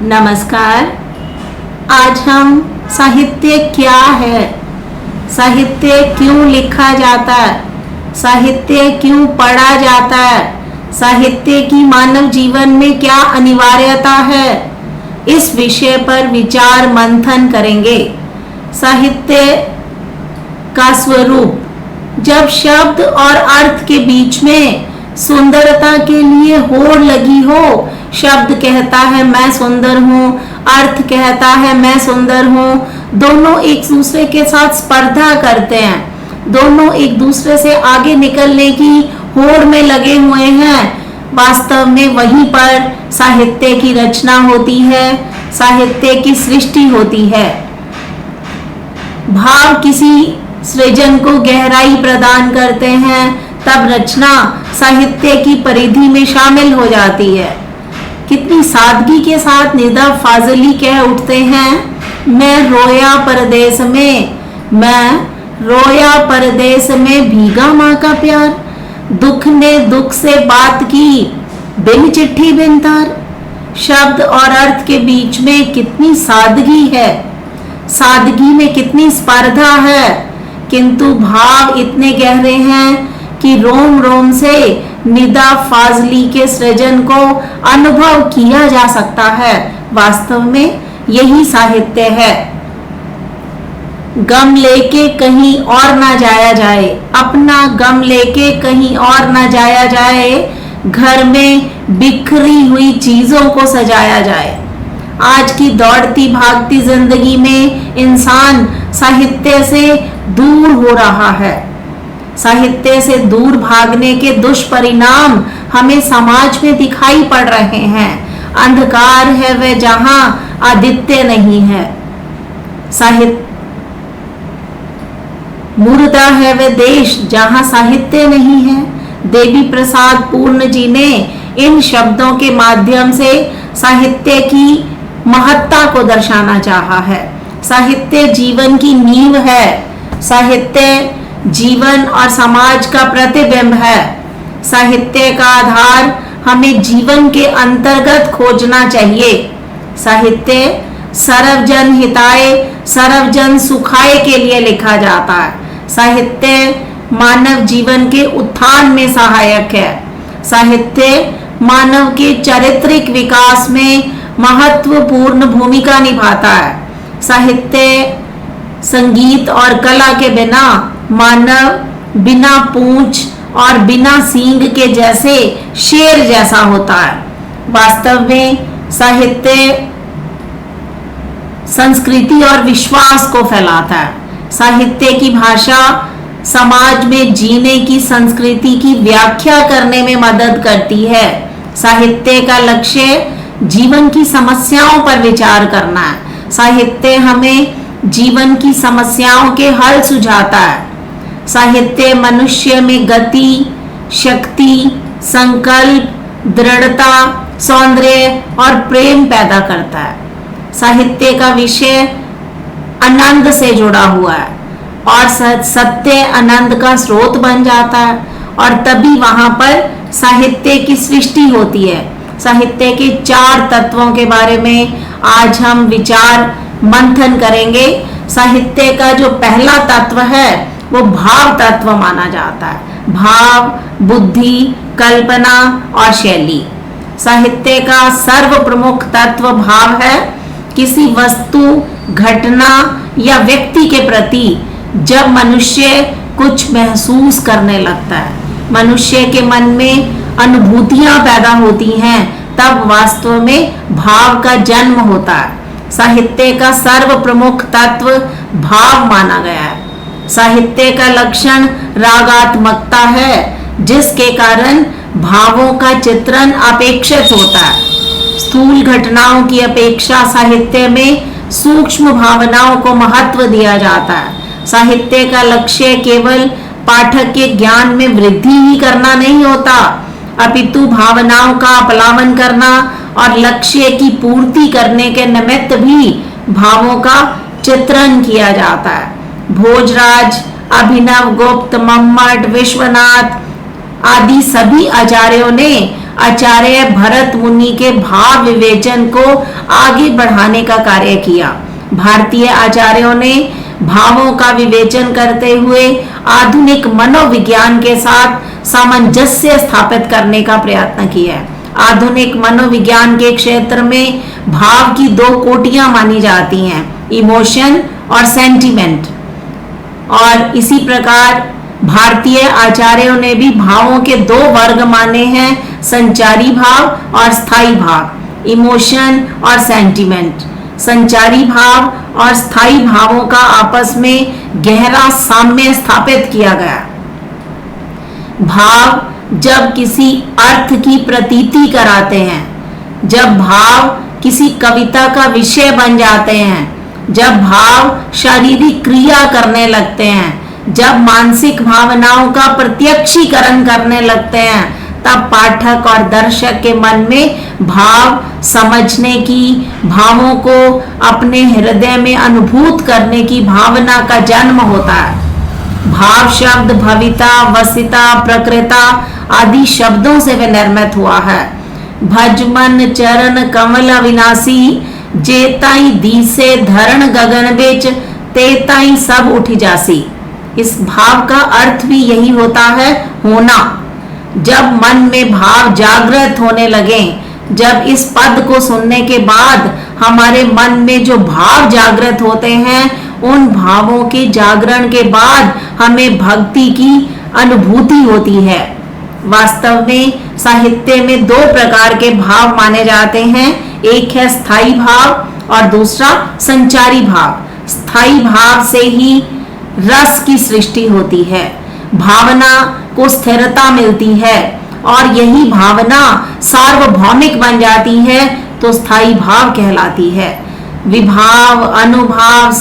नमस्कार। आज हम साहित्य क्या है, साहित्य क्यों लिखा जाता है, साहित्य क्यों पढ़ा जाता है, साहित्य की मानव जीवन में क्या अनिवार्यता है, इस विषय पर विचार मंथन करेंगे। साहित्य का स्वरूप। जब शब्द और अर्थ के बीच में सुंदरता के लिए होड़ लगी हो, शब्द कहता है मैं सुंदर हूँ, अर्थ कहता है मैं सुंदर हूँ, दोनों एक दूसरे के साथ स्पर्धा करते हैं, दोनों एक दूसरे से आगे निकलने की होड़ में लगे हुए हैं। वास्तव में वहीं पर साहित्य की रचना होती है, साहित्य की सृष्टि होती है। भाव किसी सृजन को गहराई प्रदान करते हैं, तब रचना साहित्य की परिधि में शामिल हो जाती है। कितनी सादगी के साथ निदा फाजली कह उठते हैं, मैं रोया परदेस में, मैं रोया परदेस में भीगा माँ का प्यार, दुख ने दुख से बात की बिन चिट्ठी बिन तार। शब्द और अर्थ के बीच में कितनी सादगी है, सादगी में कितनी स्पर्धा है, किंतु भाव इतने गहरे हैं कि रोम रोम से निदा फाजली के सृजन को अनुभव किया जा सकता है। वास्तव में यही साहित्य है। गम लेके कहीं और ना जाया जाए, अपना गम लेके कहीं और ना जाया जाए, घर में बिखरी हुई चीजों को सजाया जाए। आज की दौड़ती भागती जिंदगी में इंसान साहित्य से दूर हो रहा है। साहित्य से दूर भागने के दुष्परिणाम हमें समाज में दिखाई पड़ रहे हैं। अंधकार है वह जहां आदित्य नहीं है, साहित्य मुर्दा है वह देश जहां साहित्य नहीं है। देवी प्रसाद पूर्ण जी ने इन शब्दों के माध्यम से साहित्य की महत्ता को दर्शाना चाहा है। साहित्य जीवन की नींव है, साहित्य जीवन और समाज का प्रतिबिंब है। साहित्य का आधार हमें जीवन के अंतर्गत खोजना चाहिए। साहित्य सर्वजन हिताय सर्वजन सुखाय के लिए लिखा जाता है। साहित्य मानव जीवन के उत्थान में सहायक है। साहित्य मानव के चारित्रिक विकास में महत्वपूर्ण भूमिका निभाता है। साहित्य संगीत और कला के बिना मानव बिना पूंछ और बिना सींग के जैसे शेर जैसा होता है। वास्तव में साहित्य संस्कृति और विश्वास को फैलाता है। साहित्य की भाषा समाज में जीने की संस्कृति की व्याख्या करने में मदद करती है। साहित्य का लक्ष्य जीवन की समस्याओं पर विचार करना है। साहित्य हमें जीवन की समस्याओं के हल सुझाता है। साहित्य मनुष्य में गति, शक्ति, संकल्प, दृढ़ता, सौंदर्य और प्रेम पैदा करता है। साहित्य का विषय आनंद से जुड़ा हुआ है और सत्य आनंद का स्रोत बन जाता है, और तभी वहां पर साहित्य की सृष्टि होती है। साहित्य के 4 तत्वों के बारे में आज हम विचार मंथन करेंगे। साहित्य का जो पहला तत्व है वो भाव तत्व माना जाता है। भाव, बुद्धि, कल्पना और शैली। साहित्य का सर्व प्रमुख तत्व भाव है। किसी वस्तु, घटना या व्यक्ति के प्रति जब मनुष्य कुछ महसूस करने लगता है, मनुष्य के मन में अनुभूतियां पैदा होती हैं, तब वास्तव में भाव का जन्म होता है। साहित्य का सर्व प्रमुख तत्व भाव माना गया है। साहित्य का लक्षण रागात्मकता है, जिसके कारण भावों का चित्रण अपेक्षित होता है। स्थूल घटनाओं की अपेक्षा साहित्य में सूक्ष्म भावनाओं को महत्व दिया जाता है। साहित्य का लक्ष्य केवल पाठक के ज्ञान में वृद्धि ही करना नहीं होता, अपितु भावनाओं का अपलावन करना और लक्ष्य की पूर्ति करने के निमित्त भी भावों का चित्रण किया जाता है। भोजराज, अभिनव गुप्त, मम्मट, विश्वनाथ आदि सभी आचार्यों ने आचार्य भरत मुनि के भाव विवेचन को आगे बढ़ाने का कार्य किया। भारतीय आचार्यों ने भावों का विवेचन करते हुए आधुनिक मनोविज्ञान के साथ सामंजस्य स्थापित करने का प्रयत्न किया है। आधुनिक मनोविज्ञान के क्षेत्र में भाव की दो कोटियां मानी जाती हैं, इमोशन और सेंटिमेंट। और इसी प्रकार भारतीय आचार्यों ने भी भावों के दो वर्ग माने हैं, संचारी भाव और स्थायी भाव, इमोशन और सेंटिमेंट। संचारी भाव और स्थायी भावों का आपस में गहरा साम्य स्थापित किया गया। भाव जब किसी अर्थ की प्रतीति कराते हैं, जब भाव किसी कविता का विषय बन जाते हैं, जब भाव शारीरिक क्रिया करने लगते हैं, जब मानसिक भावनाओं का प्रत्यक्षीकरण करने लगते हैं, तब पाठक और दर्शक के मन में भाव समझने की, भावों को अपने हृदय में अनुभूत करने की भावना का जन्म होता है। भाव शब्द भविता, वसिता, प्रकृता आदि शब्दों से विनिर्मित हुआ है। भज मन चरण कमल अविनाशी, जेताई दीसे धरण गगन बेच, तेताई सब उठ जासी। इस भाव का अर्थ भी यही होता है, होना। जब मन में भाव जागृत होने लगे, जब इस पद को सुनने के बाद हमारे मन में जो भाव जागृत होते हैं, उन भावों के जागरण के बाद हमें भक्ति की अनुभूति होती है। वास्तव में साहित्य में दो प्रकार के भाव माने जाते हैं, एक है स्थायी भाव और दूसरा संचारी भाव। स्थायी भाव से ही रस की सृष्टि होती है, भावना को स्थिरता मिलती है, और यही भावना सार्वभौमिक बन जाती है तो स्थायी भाव कहलाती है। विभाव, अनुभाव,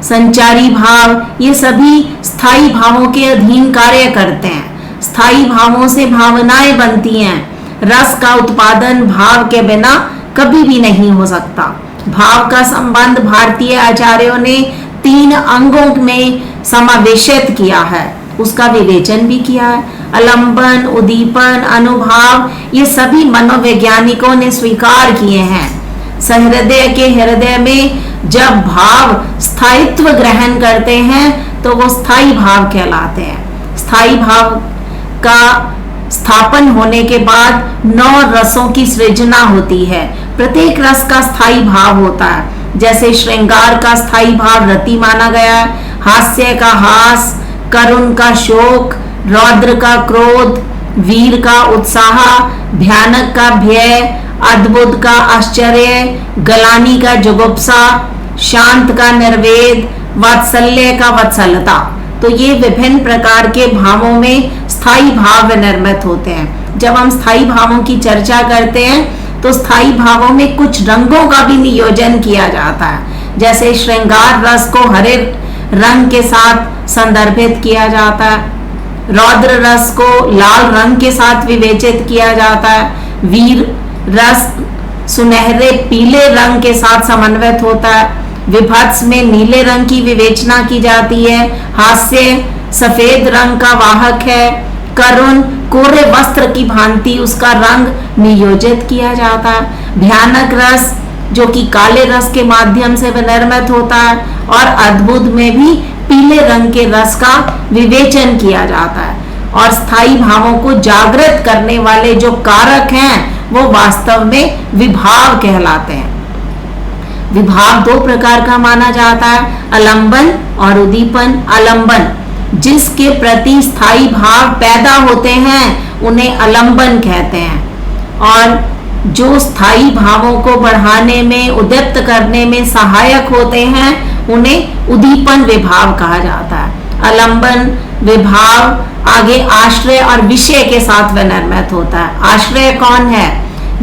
संचारी भाव ये सभी स्थायी भावों के अधीन कार्य करते हैं। स्थायी भावों से भावनाएं बनती हैं। रस का उत्पादन भाव के बिना कभी भी नहीं हो सकता। भाव का संबंध भारतीय आचार्यों ने 3 अंगों में समावेशित किया है, उसका विवेचन भी किया है। अलंबन, उद्दीपन, अनुभाव ये सभी मनोवैज्ञानिकों ने स्वीकार किए हैं। सहृदय के हृदय में जब भाव स्थायित्व ग्रहण करते हैं तो वो स्थायी भाव कहलाते हैं। स्थायी भाव का स्थापन होने के बाद 9 रसों की सृजना होती है। प्रत्येक रस का स्थायी भाव होता है। जैसे श्रृंगार का स्थायी भाव रति माना गया है, हास्य का हास, करुण का शोक, रौद्र का क्रोध, वीर का उत्साह, भयानक का भय, अद्भुत का आश्चर्य, गलानी का जुगुप्सा, शांत का निर्वेद, वात्सल्य का वत्सलता। तो ये विभिन्न प्रकार के भावों में स्थायी भाव विनिर्मित होते हैं। जब हम स्थायी भावों की चर्चा करते हैं तो स्थायी भावों में कुछ रंगों का भी नियोजन किया जाता है। जैसे श्रृंगार रस को हरे रंग के साथ संदर्भित किया जाता है, रौद्र रस को लाल रंग के साथ विवेचित किया जाता है, वीर रस सुनहरे पीले रंग के साथ समन्वित होता है, विभत्स में नीले रंग की विवेचना की जाती है, हास्य सफेद रंग का वाहक है, करुण कोरे वस्त्र की भांति उसका रंग नियोजित किया जाता है, भयानक रस जो कि काले रस के माध्यम से विनिर्मित होता है, और अद्भुत में भी पीले रंग के रस का विवेचन किया जाता है। और स्थायी भावों को जागृत करने वाले जो कारक हैं वो वास्तव में विभाव कहलाते हैं। विभाव 2 प्रकार का माना जाता है, अलंबन और उद्दीपन। अलंबन जिसके प्रति स्थायी भाव पैदा होते हैं उन्हें अलंबन कहते हैं, और जो स्थायी भावों को बढ़ाने में, उद्दीप्त करने में सहायक होते हैं उन्हें उद्दीपन विभाव कहा जाता है। अलंबन विभाव आगे आश्रय और विषय के साथ विनिर्मित होता है। आश्रय कौन है?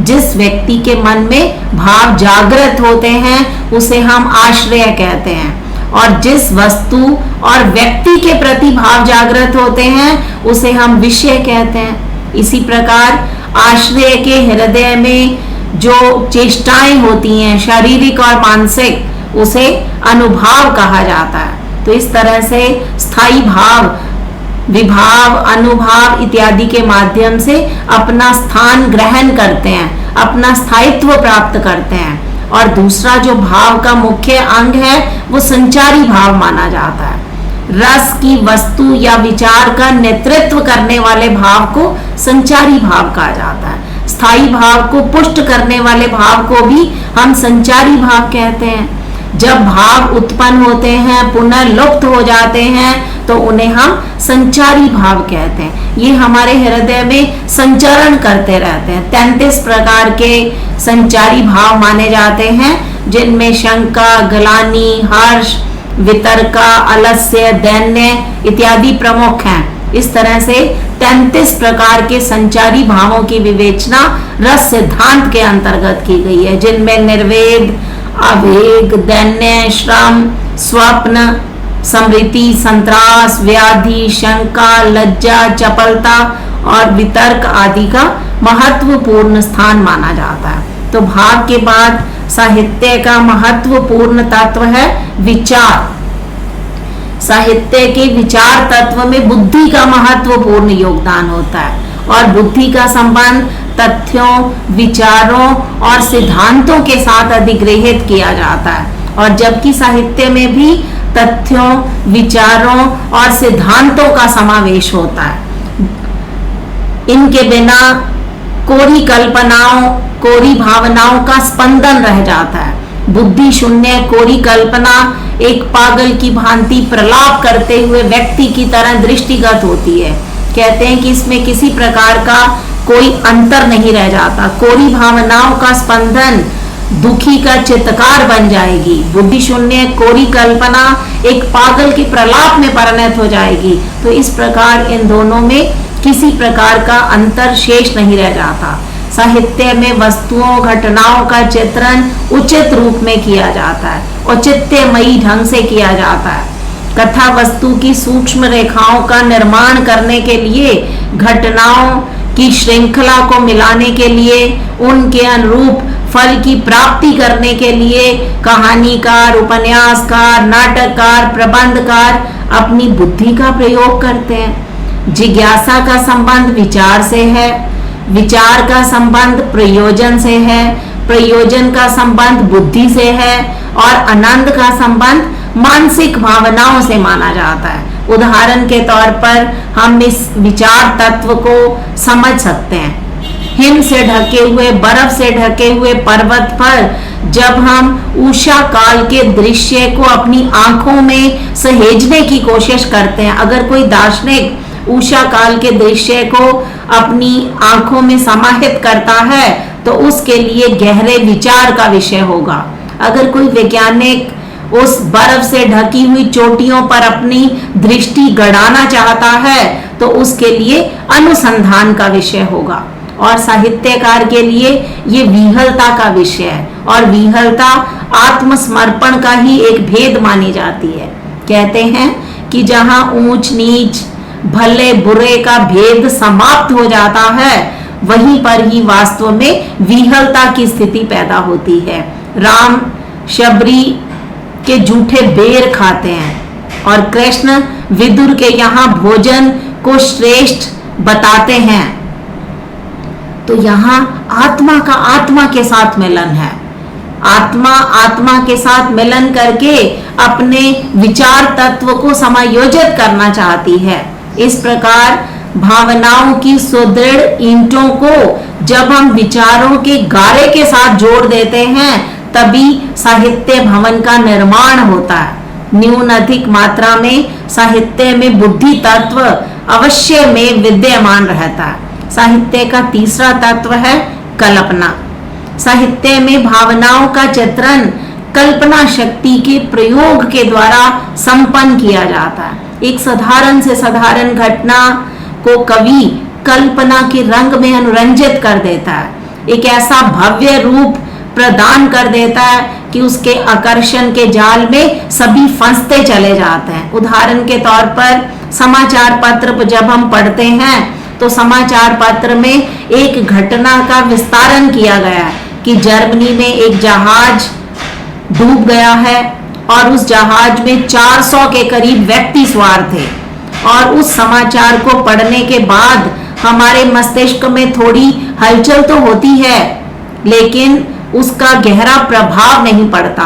जिस व्यक्ति के मन में भाव जागृत होते हैं उसे हम आश्रय कहते हैं, और जिस वस्तु और व्यक्ति के प्रति भाव जागृत होते हैं उसे हम विषय कहते हैं। इसी प्रकार आश्रय के हृदय में जो चेष्टाएं होती हैं शारीरिक और मानसिक, उसे अनुभाव कहा जाता है। तो इस तरह से स्थायी भाव विभाव, अनुभव इत्यादि के माध्यम से अपना स्थान ग्रहण करते हैं, अपना स्थायित्व प्राप्त करते हैं। और दूसरा जो भाव का मुख्य अंग है वो संचारी भाव माना जाता है। रस की वस्तु या विचार का नेतृत्व करने वाले भाव को संचारी भाव कहा जाता है। स्थायी भाव को पुष्ट करने वाले भाव को भी हम संचारी भाव कहते हैं। जब भाव उत्पन्न होते हैं, पुनः लुप्त हो जाते हैं, तो उन्हें हम संचारी भाव कहते हैं। ये हमारे हृदय में संचरण करते रहते हैं। 33 प्रकार के संचारी भाव माने जाते हैं, जिनमें शंका, ग्लानि, हर्ष, वितर्का, आलस्य, दैन्य इत्यादि प्रमुख हैं। इस तरह से 33 प्रकार के संचारी भावों की विवेचना रस सिद्धांत के अंतर्गत की गई है, जिनमें निर्वेद, आवेग, दैन्य, श्रम, स्वप्न, स्मृति, संत्रास, व्याधि, शंका, लज्जा, चपलता और वितर्क आदि का महत्वपूर्ण स्थान माना जाता है। तो भाव के बाद साहित्य का महत्वपूर्ण तत्व है विचार। साहित्य के विचार तत्व में बुद्धि का महत्वपूर्ण योगदान होता है और बुद्धि का संबंध तथ्यों, विचारों और सिद्धांतों के साथ अधिग्रहित किया जाता है। और जबकि साहित्य में भी तथ्यों, विचारों और सिद्धांतों का समावेश होता है, इनके बिना कोरी कल्पनाओं, कोरी भावनाओं का स्पंदन रह जाता है। बुद्धि शून्य कोरी कल्पना एक पागल की भांति प्रलाप करते हुए व्यक्ति की तरह दृष्टिगत होती है। कहते हैं कि इसमें किसी प्रकार का कोई अंतर नहीं रह जाता। कोरी भावनाओं का स्पंदन दुखी का चित्कार बन जाएगी। बुद्धि शून्य कोरी कल्पना एक पागल के प्रलाप में परिणत हो जाएगी। तो इस प्रकार इन दोनों में किसी प्रकार का अंतर शेष नहीं रह जाता। साहित्य में वस्तुओं, घटनाओं का चित्रण उचित रूप में किया जाता है, औचित्यमयी ढंग से किया जाता है। कथा वस्तु की सूक्ष्म रेखाओं का निर्माण करने के लिए, घटनाओं की श्रृंखला को मिलाने के लिए, उनके अनुरूप फल की प्राप्ति करने के लिए कहानीकार, उपन्यासकार, नाटककार, प्रबंधकार अपनी बुद्धि का प्रयोग करते हैं। जिज्ञासा का संबंध विचार से है, विचार का संबंध प्रयोजन से है, प्रयोजन का संबंध बुद्धि से है और आनंद का संबंध मानसिक भावनाओं से माना जाता है। उदाहरण के तौर पर हम इस विचार तत्व को समझ सकते हैं। हिम से ढके हुए, बर्फ से ढके हुए पर्वत पर जब हम उषा काल के दृश्य को अपनी आंखों में सहेजने की कोशिश करते हैं, अगर कोई दार्शनिक उषा काल के दृश्य को अपनी आंखों में समाहित करता है तो उसके लिए गहरे विचार का विषय होगा। अगर कोई वैज्ञानिक उस बर्फ से ढकी हुई चोटियों पर अपनी दृष्टि गड़ाना चाहता है तो उसके लिए अनुसंधान का विषय होगा। और साहित्यकार के लिए ये विहलता का विषय है और विहलता आत्मसमर्पण का ही एक भेद मानी जाती है। कहते हैं कि जहां ऊंच नीच, भले बुरे का भेद समाप्त हो जाता है, वहीं पर ही वास्तव में विहलता की स्थिति पैदा होती है। राम शबरी के जूठे बेर खाते हैं और कृष्ण विदुर के यहाँ भोजन को श्रेष्ठ बताते हैं। तो यहाँ आत्मा का आत्मा के साथ मिलन है। आत्मा आत्मा के साथ मिलन करके अपने विचार तत्व को समायोजित करना चाहती है। इस प्रकार भावनाओं की सुदृढ़ ईंटों को जब हम विचारों के गारे के साथ जोड़ देते हैं तभी साहित्य भवन का निर्माण होता है। न्यून अधिक मात्रा में साहित्य में बुद्धि तत्व अवश्य में विद्यमान रहता है। साहित्य का तीसरा तत्व है कल्पना। साहित्य में भावनाओं का चित्रण कल्पना शक्ति के प्रयोग के द्वारा संपन्न किया जाता है। एक साधारण से साधारण घटना को कवि कल्पना के रंग में अनुरंजित कर देता है। एक ऐसा भव्य रूप प्रदान कर देता है कि उसके आकर्षण के जाल में सभी फंसते चले जाते हैं। उदाहरण के तौर पर समाचार पत्र जब हम पढ़ते हैं तो समाचार पत्र में एक घटना का विस्तारण किया गया है कि जर्मनी में एक जहाज डूब गया है और उस जहाज में 400 के करीब व्यक्ति सवार थे और उस समाचार को पढ़ने के बाद हमारे मस्तिष्क में थोड़ी हलचल तो होती है, लेकिन उसका गहरा प्रभाव नहीं पड़ता।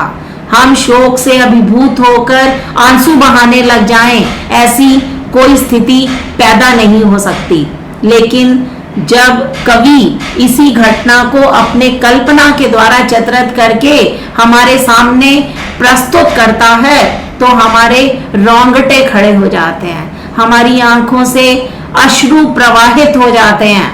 हम शोक से अभिभूत होकर आंसू बहाने लग जाएं, ऐसी कोई स्थिति पैदा नहीं हो सकती। लेकिन जब कवि इसी घटना को अपने कल्पना के द्वारा चित्रित करके हमारे सामने प्रस्तुत करता है तो हमारे रोंगटे खड़े हो जाते हैं, हमारी आंखों से अश्रु प्रवाहित हो जाते हैं।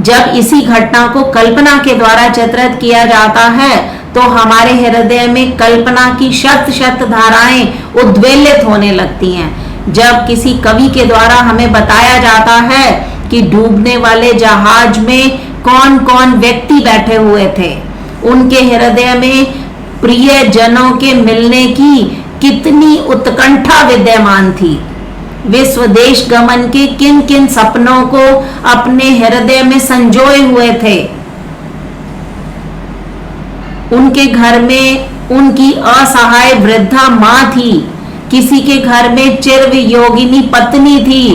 जब इसी घटना को कल्पना के द्वारा चित्रित किया जाता है तो हमारे हृदय में कल्पना की शत शत धाराएं उद्वेलित होने लगती हैं। जब किसी कवि के द्वारा हमें बताया जाता है कि डूबने वाले जहाज में कौन कौन व्यक्ति बैठे हुए थे, उनके हृदय में प्रिय जनों के मिलने की कितनी उत्कंठा विद्यमान थी, वे स्वदेश गमन के किन किन सपनों को अपने हृदय में संजोए हुए थे, उनके घर में उनकी असहाय वृद्धा मां थी, किसी के घर में चिरवियोगिनी पत्नी थी,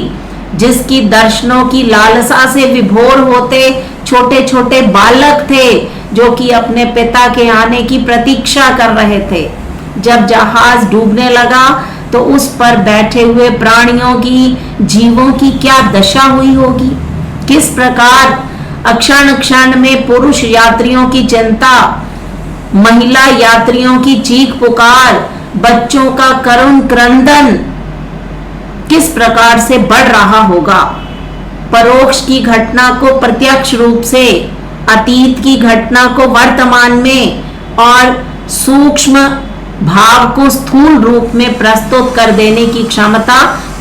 जिसकी दर्शनों की लालसा से विभोर होते छोटे छोटे बालक थे जो कि अपने पिता के आने की प्रतीक्षा कर रहे थे। जब जहाज डूबने लगा तो उस पर बैठे हुए प्राणियों की, जीवों की क्या दशा हुई होगी। किस प्रकार अक्षण क्षण में पुरुष यात्रियों की चिंता, महिला यात्रियों की चीख पुकार, बच्चों का करुण क्रंदन किस प्रकार से बढ़ रहा होगा। परोक्ष की घटना को प्रत्यक्ष रूप से, अतीत की घटना को वर्तमान में और सूक्ष्म भाव को स्थूल रूप में प्रस्तुत कर देने की क्षमता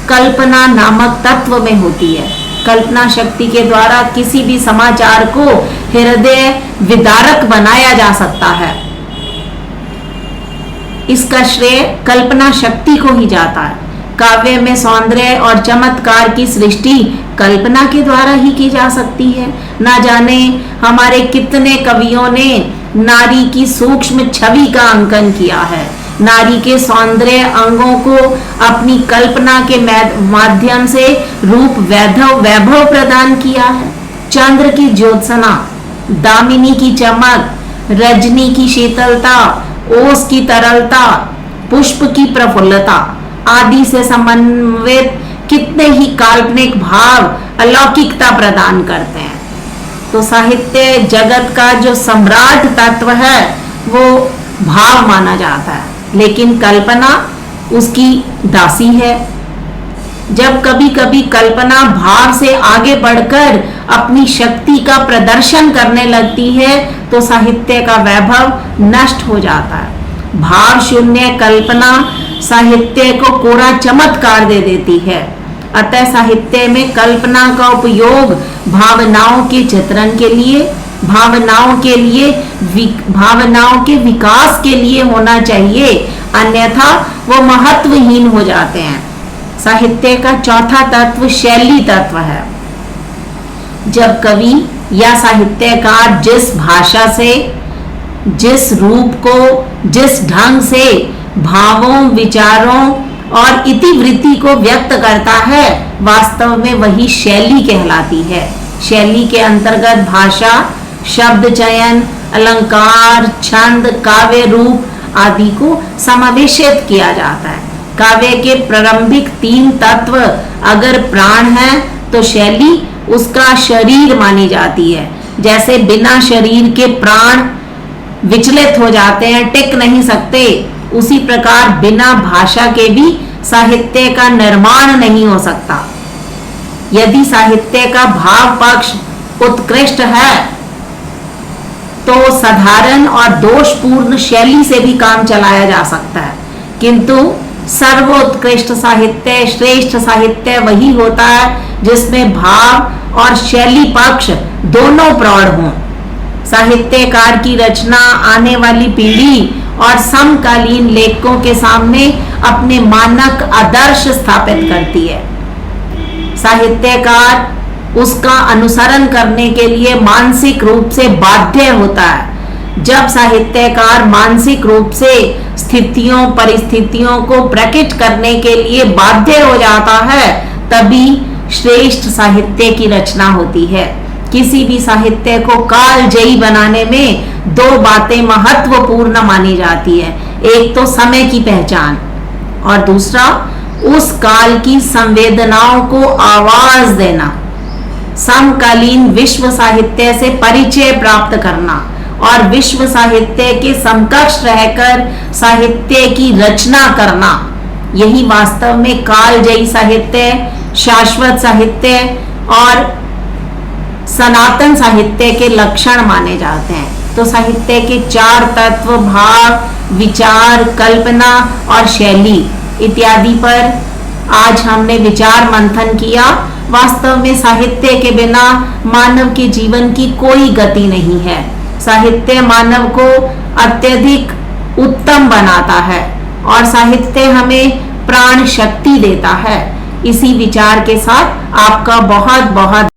कल्पना नामक तत्व में होती है। कल्पना शक्ति के द्वारा किसी भी समाचार को हृदय विदारक बनाया जा सकता है। इसका श्रेय कल्पना शक्ति को ही जाता है। काव्य में सौंदर्य और चमत्कार की सृष्टि कल्पना के द्वारा ही की जा सकती है। ना जाने हमारे कितने कवियों ने नारी की सूक्ष्म छवि का अंकन किया है, नारी के सौंदर्य अंगों को अपनी कल्पना के माध्यम से रूप वैभव प्रदान किया है। चंद्र की ज्योत्सना, दामिनी की चमक, रजनी की शीतलता, ओस की तरलता, पुष्प की प्रफुल्लता आदि से समन्वित कितने ही काल्पनिक भाव अलौकिकता प्रदान करते हैं। तो साहित्य जगत का जो सम्राट तत्व है वो भाव माना जाता है, लेकिन कल्पना उसकी दासी है। जब कभी कभी कल्पना भाव से आगे बढ़कर अपनी शक्ति का प्रदर्शन करने लगती है तो साहित्य का वैभव नष्ट हो जाता है। भाव शून्य कल्पना साहित्य को कोरा चमत्कार दे देती है। अतः साहित्य में कल्पना का उपयोग भावनाओं के चित्रण के लिए, भावनाओं के विकास के लिए होना चाहिए, अन्यथा वो महत्वहीन हो जाते हैं। साहित्य का चौथा तत्व शैली तत्व है। जब कवि या साहित्यकार जिस भाषा से, जिस रूप को, जिस ढंग से भावों, विचारों और इतिवृत्ति को व्यक्त करता है, वास्तव में वही शैली कहलाती है। शैली के अंतर्गत भाषा, शब्द चयन, अलंकार, छंद, काव्य रूप आदि को समावेशित किया जाता है। काव्य के प्रारंभिक 3 तत्व अगर प्राण है तो शैली उसका शरीर मानी जाती है। जैसे बिना शरीर के प्राण विचलित हो जाते हैं, टिक नहीं सकते, उसी प्रकार बिना भाषा के भी साहित्य का निर्माण नहीं हो सकता। यदि साहित्य का भाव पक्ष उत्कृष्ट है तो साधारण और दोषपूर्ण शैली से भी काम चलाया जा सकता है, किंतु सर्वोत्कृष्ट साहित्य, श्रेष्ठ साहित्य वही होता है जिसमें भाव और शैली पक्ष दोनों प्रौढ़ हों। साहित्यकार की रचना आने वाली पीढ़ी और समकालीन लेखकों के सामने अपने मानक आदर्श स्थापित करती है। साहित्यकार उसका अनुसरण करने के लिए मानसिक रूप से बाध्य होता है। जब साहित्यकार मानसिक रूप से स्थितियों परिस्थितियों को प्रकट करने के लिए बाध्य हो जाता है, तभी श्रेष्ठ साहित्य की रचना होती है। किसी भी साहित्य को कालजयी बनाने में दो बातें महत्वपूर्ण मानी जाती है। एक तो समय की पहचान और दूसरा उस काल की संवेदनाओं को आवाज देना। समकालीन विश्व साहित्य से परिचय प्राप्त करना और विश्व साहित्य के समकक्ष रहकर साहित्य की रचना करना, यही वास्तव में कालजयी साहित्य, शाश्वत साहित्य और सनातन साहित्य के लक्षण माने जाते हैं। तो साहित्य के चार तत्व, भाव, विचार, कल्पना और शैली इत्यादि पर आज हमने विचार मंथन किया। वास्तव में साहित्य के बिना मानव के जीवन की कोई गति नहीं है। साहित्य मानव को अत्यधिक उत्तम बनाता है और साहित्य हमें प्राण शक्ति देता है। इसी विचार के साथ आपका बहुत बहुत